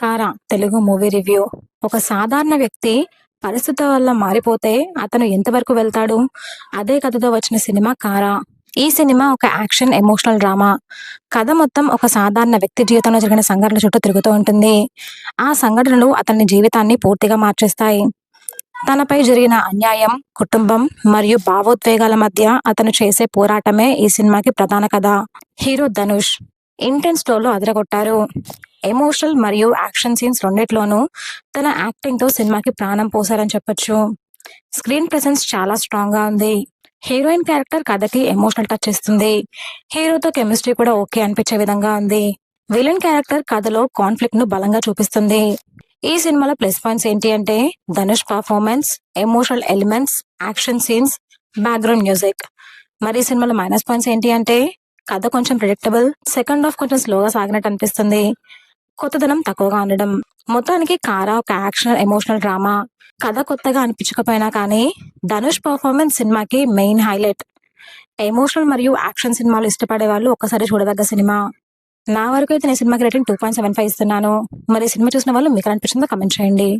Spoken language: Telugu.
కారా తెలుగు మూవీ రివ్యూ. ఒక సాధారణ వ్యక్తి పరిస్థితుల వల్ల మారిపోతే అతను ఎంతవరకు వెళ్తాడు? అదే కథతో వచ్చిన సినిమా కారా. ఈ సినిమా ఒక యాక్షన్ ఎమోషనల్ డ్రామా. కథ మొత్తం ఒక సాధారణ వ్యక్తి జీవితంలో జరిగిన సంఘటనల చుట్టూ తిరుగుతూ ఉంటుంది. ఆ సంఘటనలు అతని జీవితాన్ని పూర్తిగా మార్చేస్తాయి. తనపై జరిగిన అన్యాయం, కుటుంబం మరియు భావోద్వేగాల మధ్య అతను చేసే పోరాటమే ఈ సినిమాకి ప్రధాన కథ. హీరో ధనుష్ ఇంటెన్స్ టోన్లో అదరగొట్టారు. ఎమోషనల్ మరియు యాక్షన్ సీన్స్ రెండిట్లోనూ తన యాక్టింగ్తో సినిమాకి ప్రాణం పోసారని చెప్పొచ్చు. స్క్రీన్ ప్రెసెన్స్ చాలా స్ట్రాంగ్గా ఉంది. హీరోయిన్ క్యారెక్టర్ కథకి ఎమోషనల్ టచ్ ఇస్తుంది. హీరోతో కెమిస్ట్రీ కూడా ఓకే అనిపించే విధంగా ఉంది. విలన్ క్యారెక్టర్ కథలో కాన్ఫ్లిక్ట్ ను బలంగా చూపిస్తుంది. ఈ సినిమాలో ప్లస్ పాయింట్స్ ఏంటి అంటే Dhanush performance, emotional elements, action scenes, background music. మరి ఈ సినిమాలో మైనస్ పాయింట్స్ ఏంటి అంటే కథ కొంచెం ప్రిడిక్టబుల్, సెకండ్ హాఫ్ కొంచెం స్లోగా సాగినట్టు అనిపిస్తుంది, కొత్తదనం తక్కువగా ఉండడం. మొత్తానికి కారా ఒక యాక్షన్ ఎమోషనల్ డ్రామా. కథ కొత్తగా అనిపించకపోయినా కానీ ధనుష్ పర్ఫార్మెన్స్ సినిమాకి మెయిన్ హైలైట్. ఎమోషనల్ మరియు యాక్షన్ సినిమాలు ఇష్టపడే వాళ్ళు ఒక్కసారి చూడదగ్గ సినిమా. నా వరకు అయితే నేను సినిమాకి రేటింగ్ 2.75 ఇస్తున్నాను. మరి సినిమా చూసిన వాళ్ళు మీకు అనిపించిందో కమెంట్ చేయండి.